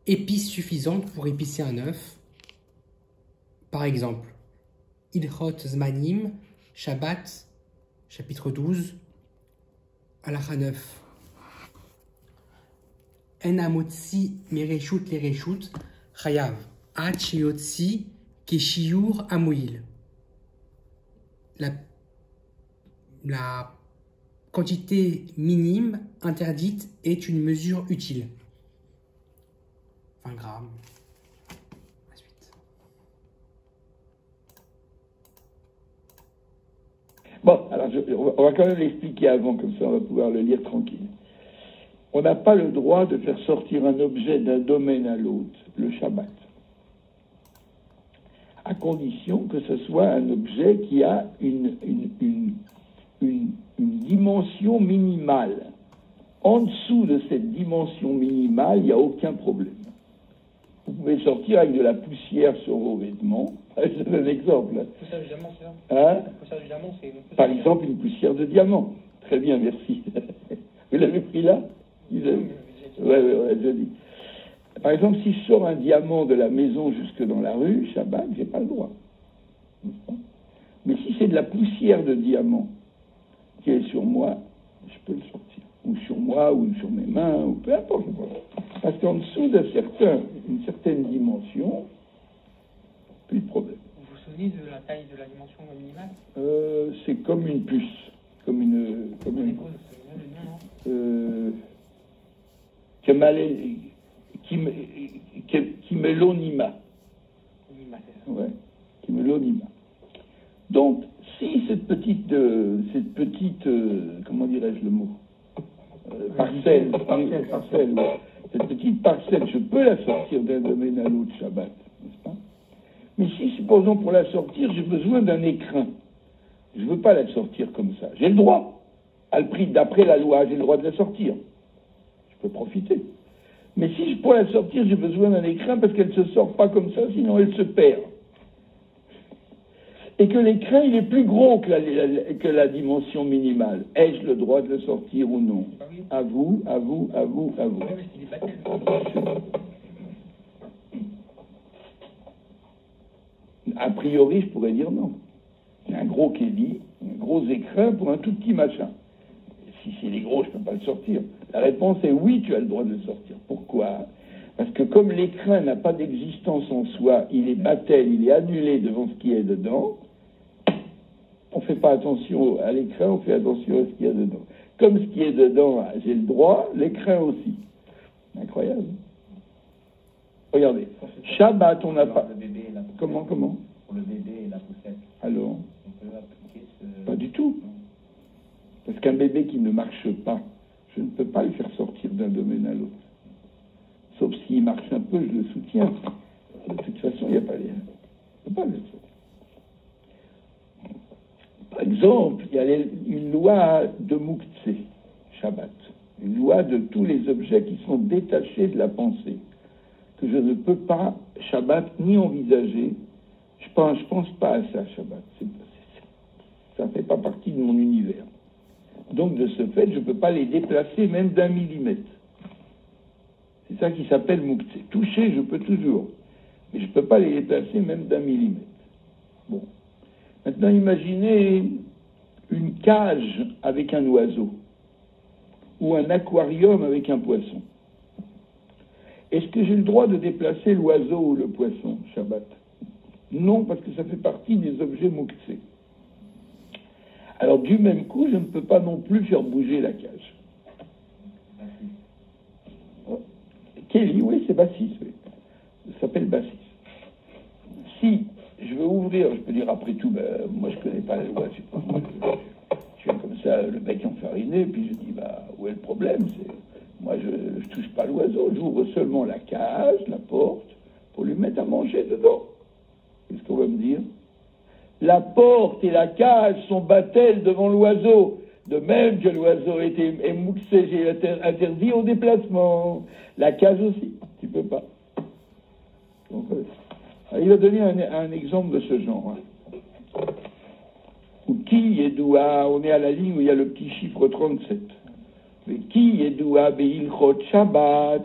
épices suffisantes pour épicer un œuf. Par exemple, Ilchot Zmanim, Shabbat, chapitre 12, Halakha 9. En amotzi mereshut lereshut, chayav, ad sheyotzi keshiur amouil. La quantité minime interdite est une mesure utile. 20 grammes. La suite. Bon, alors on va quand même l'expliquer avant, comme ça on va pouvoir le lire tranquille. On n'a pas le droit de faire sortir un objet d'un domaine à l'autre, le Shabbat, à condition que ce soit un objet qui a une dimension minimale. En dessous de cette dimension minimale, il n'y a aucun problème. Vous pouvez sortir avec de la poussière sur vos vêtements. Je donne un exemple. Poussière de diamant, c'est ça? Hein? Poussière de diamant, c'est... Par exemple, une poussière de diamant. Très bien, merci. Vous l'avez pris là? Oui, on l'a déjà dit. Par exemple, si je sors un diamant de la maison jusque dans la rue, Shabbat, j'ai pas le droit. Mais si c'est de la poussière de diamant qui est sur moi, je peux le sortir. Ou sur moi, ou sur mes mains, ou peu importe. Parce qu'en dessous d'une certaine dimension, plus de problème. Vous vous souvenez de la taille de la dimension minimale? C'est comme une puce. Comme une qui me l'onima. Ouais, qui me l'onima. Donc, si cette petite comment dirais-je le mot, parcelle, ouais. Cette petite parcelle, je peux la sortir d'un domaine à l'autre Shabbat, n'est-ce pas? Mais si, supposons, pour la sortir, j'ai besoin d'un écrin, je ne veux pas la sortir comme ça. J'ai le droit, à le prix d'après la loi, j'ai le droit de la sortir. Je peux profiter. Mais si pour la sortir, j'ai besoin d'un écrin parce qu'elle ne se sort pas comme ça, sinon elle se perd. Et que l'écrin, il est plus gros que la dimension minimale. Ai-je le droit de le sortir ou non? À vous. A priori, je pourrais dire non. Un gros kéli, un gros écrin pour un tout petit machin. Si c'est les gros, je ne peux pas le sortir. La réponse est oui, tu as le droit de le sortir. Pourquoi? Parce que comme l'écrin n'a pas d'existence en soi, il est batel, il est annulé devant ce qui est dedans, on ne fait pas attention à l'écrin, on fait attention à ce qu'il y a dedans. Comme ce qui est dedans, j'ai le droit, l'écrin aussi. Incroyable. Regardez. Shabbat, on n'a pas... Comment Pour le bébé et la poussette. Alors? On peut appliquer Pas du tout. Parce qu'un bébé qui ne marche pas, je ne peux pas le faire sortir d'un domaine à l'autre. Sauf s'il marche un peu, je le soutiens. De toute façon, il n'y a pas les... Je ne peux pas le sortir. Par exemple, il y a une loi de Mouktsé, Shabbat. Une loi de tous les objets qui sont détachés de la pensée. Que je ne peux pas, Shabbat, ni envisager. Je pense pas à ça, Shabbat. Ça ne fait pas partie de mon univers. Donc, de ce fait, je ne peux pas les déplacer même d'1 millimètre. C'est ça qui s'appelle Moukse. Toucher, je peux toujours. Mais je ne peux pas les déplacer même d'1 millimètre. Bon. Maintenant, imaginez une cage avec un oiseau. Ou un aquarium avec un poisson. Est-ce que j'ai le droit de déplacer l'oiseau ou le poisson, Shabbat? Non, parce que ça fait partie des objets mouxés. Alors, du même coup, je ne peux pas non plus faire bouger la cage. Kelly, oui, c'est Bassis, oui. Ça s'appelle Bassis. Si je veux ouvrir, je peux dire après tout, moi je connais pas la loi, je suis comme ça, le bec enfariné, puis je dis, où est le problème? Moi, je touche pas l'oiseau, j'ouvre seulement la cage, la porte, pour lui mettre à manger dedans. Qu'est-ce qu'on va me dire? La porte et la cage sont battelles devant l'oiseau. De même que l'oiseau est mouxé, j'ai interdit au déplacement. La cage aussi, tu peux pas. Donc, il a donné un exemple de ce genre. Ou qui est doua, on est à la ligne où il y a le petit chiffre 37. Mais qui est doua beilchot Shabbat?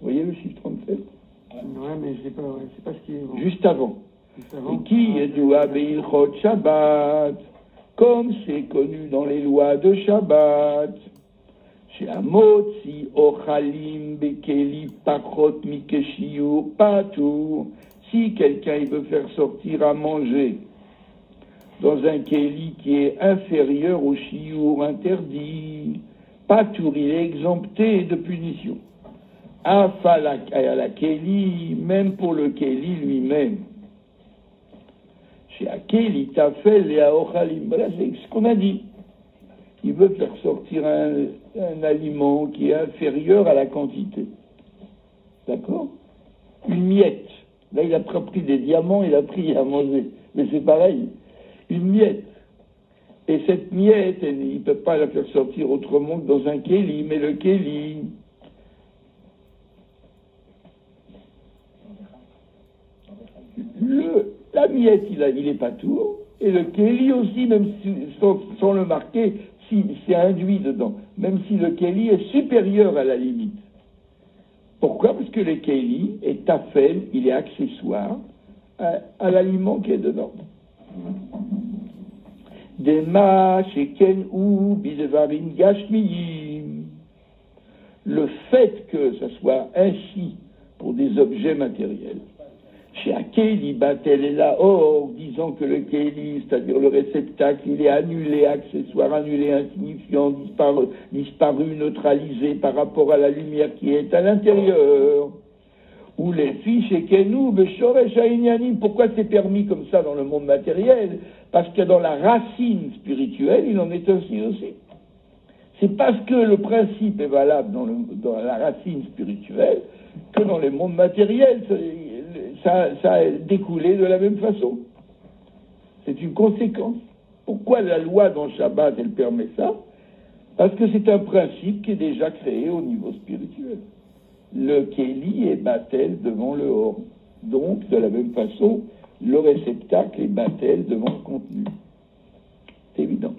Vous voyez le chiffre 37? Ouais, mais je sais pas ce qui est. Bon. Juste avant. Et qui est doua beilchot Shabbat? Comme c'est connu dans les lois de Shabbat. Chez Amotzi Ochalim Bekeli Pachot Mikeshiur Patur. Si quelqu'un il veut faire sortir à manger dans un keli qui est inférieur au shiur interdit, Patour, il est exempté de punition. Afala la keli, même pour le keli lui-même. Chez Akeli Tafel et Aochalim, voilà, c'est ce qu'on a dit. Il veut faire sortir un aliment qui est inférieur à la quantité. D'accord? Une miette. Là, il a pris des diamants, il a pris à manger. Mais c'est pareil. Une miette. Et cette miette, il ne peut pas la faire sortir autrement que dans un kéli. Mais le kéli, la miette, il est pas tout. Et le kéli aussi, même sans le marquer, si c'est induit dedans. Même si le kéli est supérieur à la limite. Pourquoi? Parce que le kéli est tafel, il est accessoire à l'aliment qui est dedans. Dema sheken ou bidevarim gashmiyim. Le fait que ça soit ainsi pour des objets matériels. Chez Akeli Batel et Lahor, disant que le kéli, c'est-à-dire le réceptacle, il est annulé, accessoire annulé, insignifiant, disparu, neutralisé par rapport à la lumière qui est à l'intérieur. Ou les fiches et kenou, beshoresh ha'inyanim. Pourquoi c'est permis comme ça dans le monde matériel? Parce que dans la racine spirituelle, il en est ainsi aussi. C'est parce que le principe est valable dans la racine spirituelle que dans les mondes matériels, ça a découlé de la même façon. C'est une conséquence. Pourquoi la loi dans Shabbat, elle permet ça? Parce que c'est un principe qui est déjà créé au niveau spirituel. Le kéli est battel devant le or. Donc, de la même façon, le réceptacle est battel devant le contenu. C'est évident.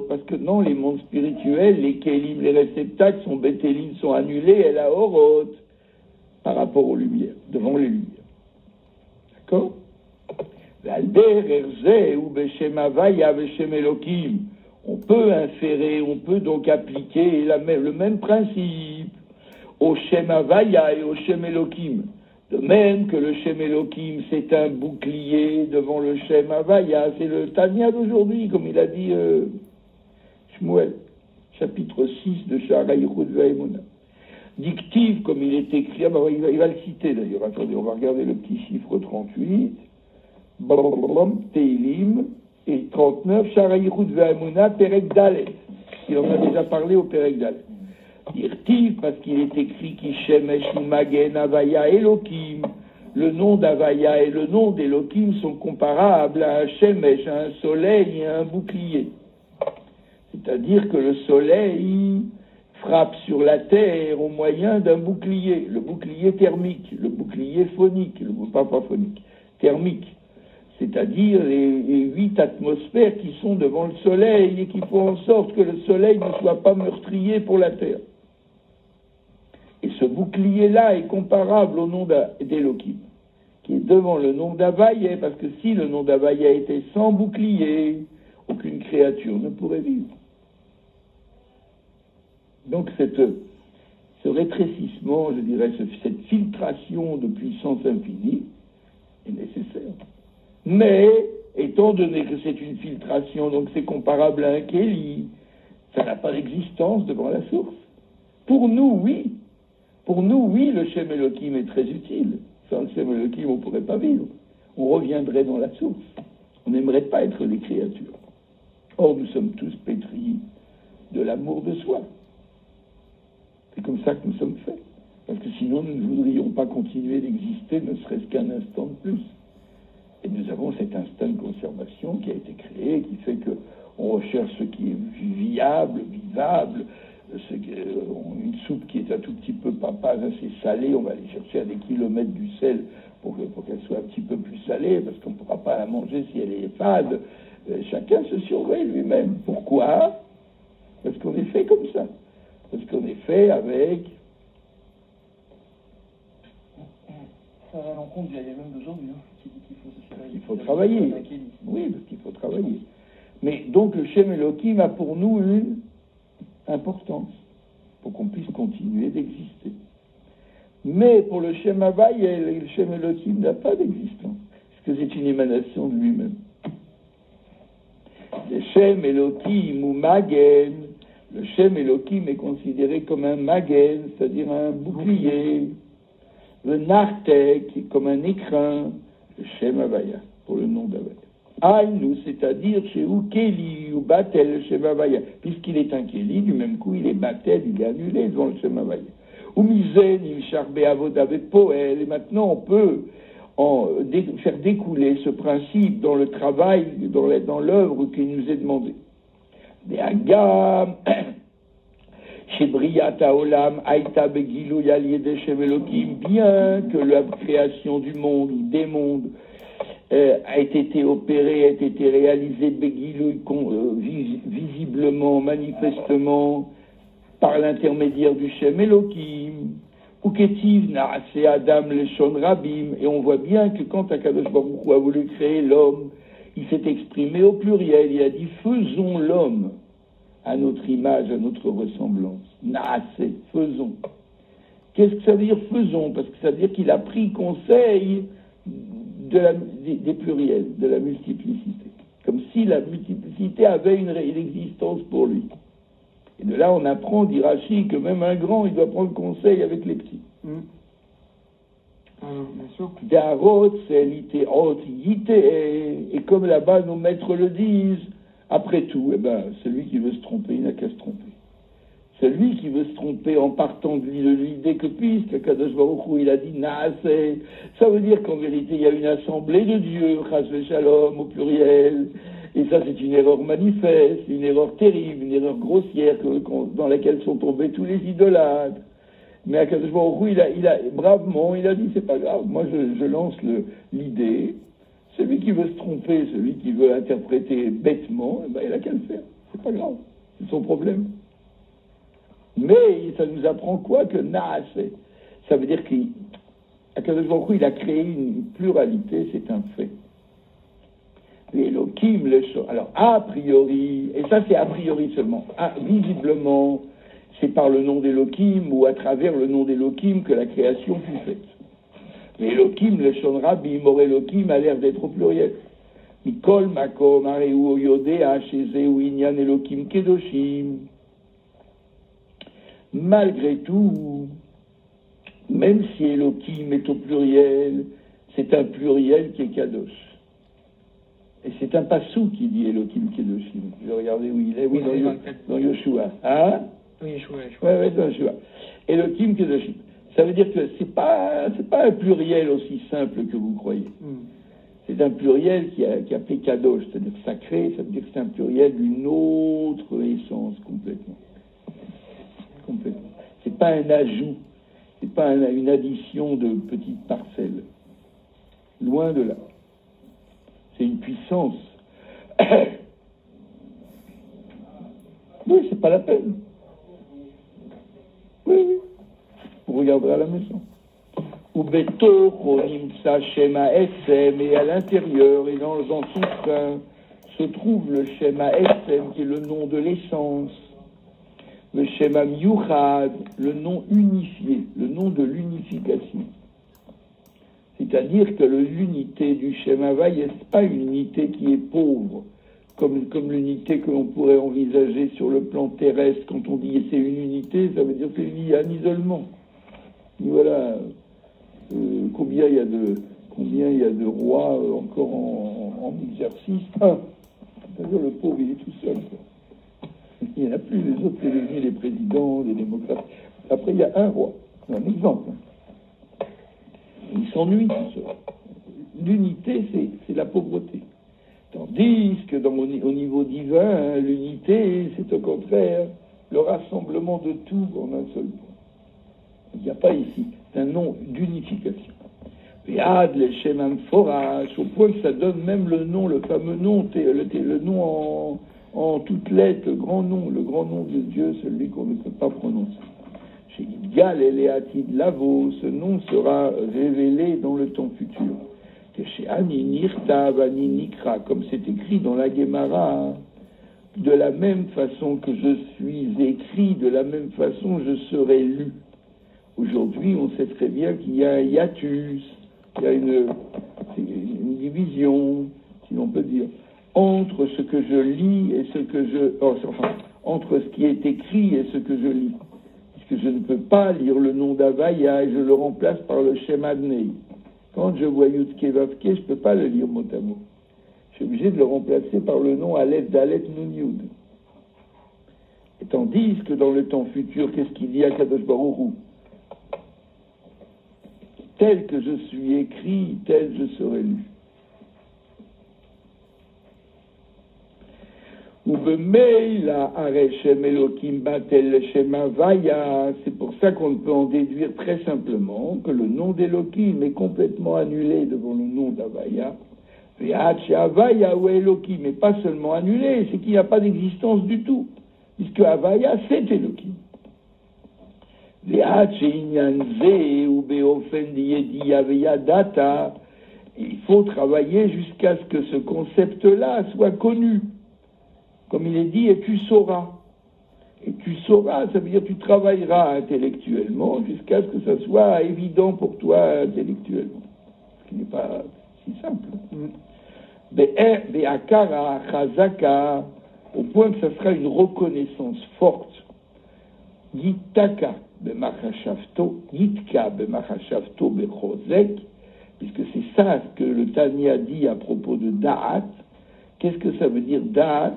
Parce que dans les mondes spirituels, les kélim, les réceptacles sont bétélim, sont annulés, et la orot, par rapport aux lumières, devant les lumières. D'accord? On peut inférer, on peut donc appliquer le même principe au Shem Havaya et au Shem Elohim. De même que le Shem Elohim, c'est un bouclier devant le Shem Havaya, c'est le Tanya d'aujourd'hui, comme il a dit Shmuel, chapitre 6 de Sha'ara Yichud Ve'emunah. Dictive, comme il est écrit, il va le citer d'ailleurs, attendez, on va regarder le petit chiffre 38, Teilim, et 39, Sha'ara Yichud Ve'emunah, Perek Dalet. Il en a déjà parlé au Perek Dalet. Dictive, parce qu'il est écrit qui Shemesh Magen Havaya Elohim. Le nom d'Havaya et le nom d'Elohim sont comparables à un Shemesh, à un soleil et à un bouclier. C'est-à-dire que le soleil frappe sur la terre au moyen d'un bouclier, le bouclier thermique, le bouclier phonique, pas phonique, thermique. c'est-à-dire les 8 atmosphères qui sont devant le Soleil et qui font en sorte que le Soleil ne soit pas meurtrier pour la Terre. Et ce bouclier-là est comparable au nom d'Elohim, qui est devant le nom d'Havaïa, parce que si le nom d'Havaïa était sans bouclier, aucune créature ne pourrait vivre. Donc ce rétrécissement, je dirais, cette filtration de puissance infinie est nécessaire. Mais, étant donné que c'est une filtration, donc c'est comparable à un Kéli, ça n'a pas d'existence devant la source. Pour nous, oui. Pour nous, oui, le Shem Elohim est très utile. Sans le Shem Elohim, on ne pourrait pas vivre. On reviendrait dans la source. On n'aimerait pas être des créatures. Or, nous sommes tous pétris de l'amour de soi. C'est comme ça que nous sommes faits. Parce que sinon, nous ne voudrions pas continuer d'exister, ne serait-ce qu'un instant de plus. Et nous avons cet instinct de conservation qui a été créé, qui fait qu'on recherche ce qui est viable, vivable. Une soupe qui est un tout petit peu pas assez salée, on va aller chercher à des kilomètres du sel pour qu'elle soit un petit peu plus salée, parce qu'on ne pourra pas la manger si elle est fade. Chacun se surveille lui-même. Pourquoi? Parce qu'on est fait comme ça. Parce qu'on est fait avec... Ça va à l'encontre du même d'aujourd'hui, hein, qui dit qu'il faut se surveiller. Il faut travailler. Oui, parce qu'il faut travailler. Mais donc le Shem Elohim a pour nous une importance, pour qu'on puisse continuer d'exister. Mais pour le Shem Havaïa, le Shem Elohim n'a pas d'existence, parce que c'est une émanation de lui-même. Le Shem Elohim ou Magen, le Shem Elohim est considéré comme un Magen, c'est-à-dire un bouclier. Le Nartek, comme un écrin, le Shem Havaïa, pour le nom d'Havaïa. Aïnou, c'est-à-dire chez Ukeli ou Batel, le Shem Havaïa. Puisqu'il est un Keli, du même coup, il est Batel, il est annulé devant le Shem Havaïa. Ou Mizen, il charbe Avodavé Poel. Et maintenant, on peut faire découler ce principe dans le travail, dans l'œuvre qui nous est demandée. Des Agam. Chez Briat Haolam, Aïta Begilou Yaliede Shem Elohim, bien que la création du monde ou des mondes a été opérée, a été réalisée Begilou visiblement, manifestement, par l'intermédiaire du Shem Elohim, ou Ketiv Naase Adam Leshon Rabim, et on voit bien que quand Akadosh Baruch Hu a voulu créer l'homme, il s'est exprimé au pluriel, il a dit faisons l'homme à notre image, à notre ressemblance. Naase, faisons. Qu'est-ce que ça veut dire faisons? Parce que ça veut dire qu'il a pris conseil des pluriels, de la multiplicité. Comme si la multiplicité avait une existence pour lui. Et de là, on apprend, dit Rashi, que même un grand, il doit prendre conseil avec les petits. Bien sûr. Darot, c'est l'iteot, yite, et comme là-bas nos maîtres le disent, après tout, celui qui veut se tromper, il n'a qu'à se tromper. Celui qui veut se tromper en partant de l'idée que puisque Kadosh Baruch Hu, il a dit Naaseh, ça veut dire qu'en vérité, il y a une assemblée de Dieu, Chas Shalom au pluriel, et ça c'est une erreur manifeste, une erreur terrible, une erreur grossière dans laquelle sont tombés tous les idolâtres. Mais à Kadosh Baruch Hu, il a bravement, il a dit c'est pas grave, moi je lance l'idée. Celui qui veut se tromper, celui qui veut interpréter bêtement, il a qu'à le faire. C'est pas grave. C'est son problème. Mais ça nous apprend quoi? Que Naaseh. Ça veut dire qu'Akadosh Baruch Hu, il a créé une pluralité, c'est un fait. L'Elohim, alors, a priori, et ça c'est a priori seulement, visiblement, c'est par le nom d'Elohim ou à travers le nom d'Elohim que la création fut faite. Mais Elohim, le Shon Rabbi, Mor Elohim a l'air d'être au pluriel. Mikol Makom, Areu Yodea, Sheze ou Inyan Elohim Kedoshim. Malgré tout, même si Elohim est au pluriel, c'est un pluriel qui est Kadosh. Et c'est un passou qui dit Elohim Kedoshim. Je vais regarder où il est. Oui, dans Yoshua. Hein? Oui, Yoshua. Oui, dans Yoshua. Elohim Kedoshim. Ça veut dire que c'est pas un pluriel aussi simple que vous croyez. C'est un pluriel qui a appelé Kadosh, c'est-à-dire sacré, ça veut dire que c'est un pluriel d'une autre essence complètement. C'est pas un ajout, c'est pas une addition de petites parcelles. Loin de là. c'est une puissance. Oui, c'est pas la peine. Oui, oui. Vous regarderez à la maison. Ou Betoro Nimsa Shema Essem, et à l'intérieur et dans son sein se trouve le Shema Essem, qui est le nom de l'essence. Le Shema Miuchad, le nom unifié, le nom de l'unification. C'est-à-dire que l'unité du Shema Havaya, ce n'est pas une unité qui est pauvre, comme l'unité que l'on pourrait envisager sur le plan terrestre. Quand on dit c'est une unité, ça veut dire que c'est lié à un isolement. Et voilà, combien il y a de rois encore en exercice. C'est-à-dire le pauvre, il est tout seul, quoi. Il n'y en a plus, les autres, c'est devenus les présidents, les démocrates. Après, il y a un roi. C'est un exemple. Il s'ennuie tout seul. L'unité, c'est la pauvreté. Tandis que au niveau divin, l'unité, c'est au contraire le rassemblement de tout en un seul point. Il n'y a pas ici. C'est un nom d'unification. Et Ad, le Shemam Forach, au point que ça donne même le nom, le fameux nom, le nom en toutes lettres, le grand nom de Dieu, celui qu'on ne peut pas prononcer. Chez Idgal et Léatid Lavo, ce nom sera révélé dans le temps futur. Que chez Ani Nirtav, Ani Nikra, comme c'est écrit dans la Gemara, de la même façon que je suis écrit, de la même façon je serai lu. Aujourd'hui, on sait très bien qu'il y a un hiatus, il y a une division, si l'on peut dire, entre ce que je lis et ce que entre ce qui est écrit et ce que je lis. Puisque je ne peux pas lire le nom d'Havaya et je le remplace par le Shema Dnei. Quand je vois Yudke Vavke, je ne peux pas le lire mot à mot. Je suis obligé de le remplacer par le nom Aleph Dalet Nun Yud. Et tandis que dans le temps futur, qu'est-ce qu'il dit à Kadosh Baruch Hu? Tel que je suis écrit, tel je serai lu. C'est pour ça qu'on peut en déduire très simplement que le nom d'Elohim est complètement annulé devant le nom d'Havaya. Havaya ou Elohim, mais pas seulement annulé, c'est qu'il n'y a pas d'existence du tout, puisque Havaya c'est Elohim. Il faut travailler jusqu'à ce que ce concept-là soit connu. Comme il est dit, et tu sauras. Et tu sauras, ça veut dire tu travailleras intellectuellement jusqu'à ce que ça soit évident pour toi intellectuellement. Ce qui n'est pas si simple. Be'akara chazaka, au point que ça sera une reconnaissance forte. Yittaka b'machashavto, yitka b'machashavto bechozek, puisque c'est ça ce que le Tanya dit à propos de Da'at. Qu'est-ce que ça veut dire Da'at?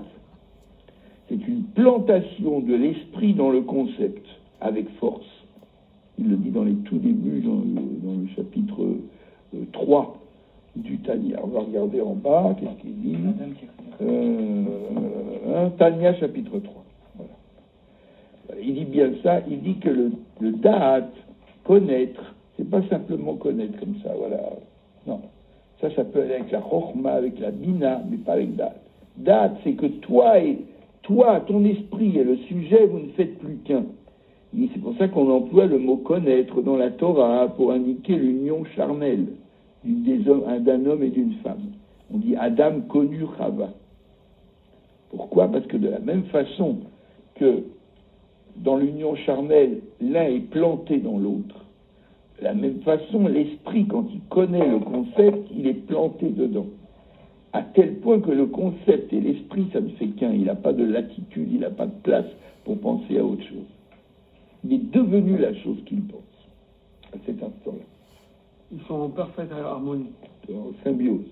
C'est une plantation de l'esprit dans le concept, avec force. Il le dit dans les tout débuts, dans le chapitre 3 du Tanya. On va regarder en bas, qu'est-ce qu'il dit Tanya, chapitre 3. Voilà. Il dit bien ça, il dit que le Da'at, connaître, c'est pas simplement connaître comme ça, voilà. Non. Ça peut aller avec la Chochma, avec la Bina, mais pas avec Da'at. Da'at, c'est que toi, ton esprit et le sujet, vous ne faites plus qu'un. Et c'est pour ça qu'on emploie le mot connaître dans la Torah pour indiquer l'union charnelle d'un homme et d'une femme. On dit Adam connu Chava. Pourquoi? Parce que de la même façon que dans l'union charnelle, l'un est planté dans l'autre, de la même façon, l'esprit, quand il connaît le concept, il est planté dedans. À tel point que le concept et l'esprit, ça ne fait qu'un. Il n'a pas de latitude, il n'a pas de place pour penser à autre chose. Il est devenu la chose qu'il pense, à cet instant-là. Ils sont en parfaite harmonie. En symbiose.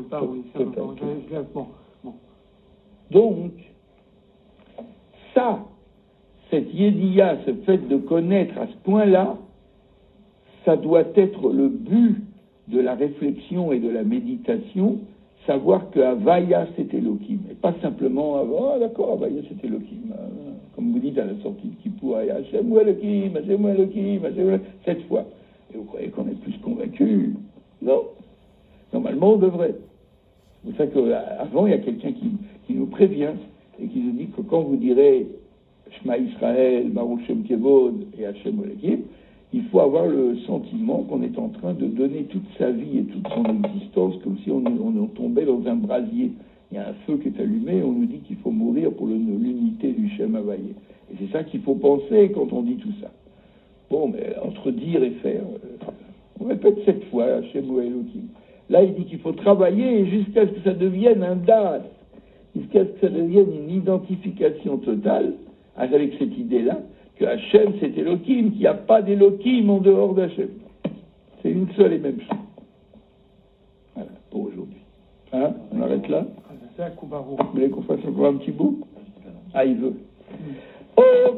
Pardon. Bon. Donc, cette yédia, ce fait de connaître à ce point-là, ça doit être le but de la réflexion et de la méditation, savoir que Havaya c'est Elohim, et pas simplement d'accord, Havaya c'est Elohim, comme vous dites à la sortie de Kippour, Hashem ou Elohim, Hashem ou Elohim, cette fois. Et vous croyez qu'on est plus convaincu? Non. Normalement on devrait. C'est pour ça qu'avant, il y a quelqu'un qui nous prévient et qui nous dit que quand vous direz Shema Israël, Baruch Shem Kevod et Hashem Elohim, il faut avoir le sentiment qu'on est en train de donner toute sa vie et toute son existence comme si on tombait dans un brasier. Il y a un feu qui est allumé et on nous dit qu'il faut mourir pour l'unité du Shem Havayé. Et c'est ça qu'il faut penser quand on dit tout ça. Bon, mais entre dire et faire, on répète 7 fois Hashem Elohim. Là, il dit qu'il faut travailler jusqu'à ce que ça devienne un das, jusqu'à ce que ça devienne une identification totale avec cette idée-là, que Hachem c'est Elohim, qu'il n'y a pas d'Elohim en dehors d'Hachem. C'est une seule et même chose. Voilà, pour aujourd'hui. Hein? On arrête là? Vous voulez qu'on fasse encore un petit bout? Ah, il veut. Oh,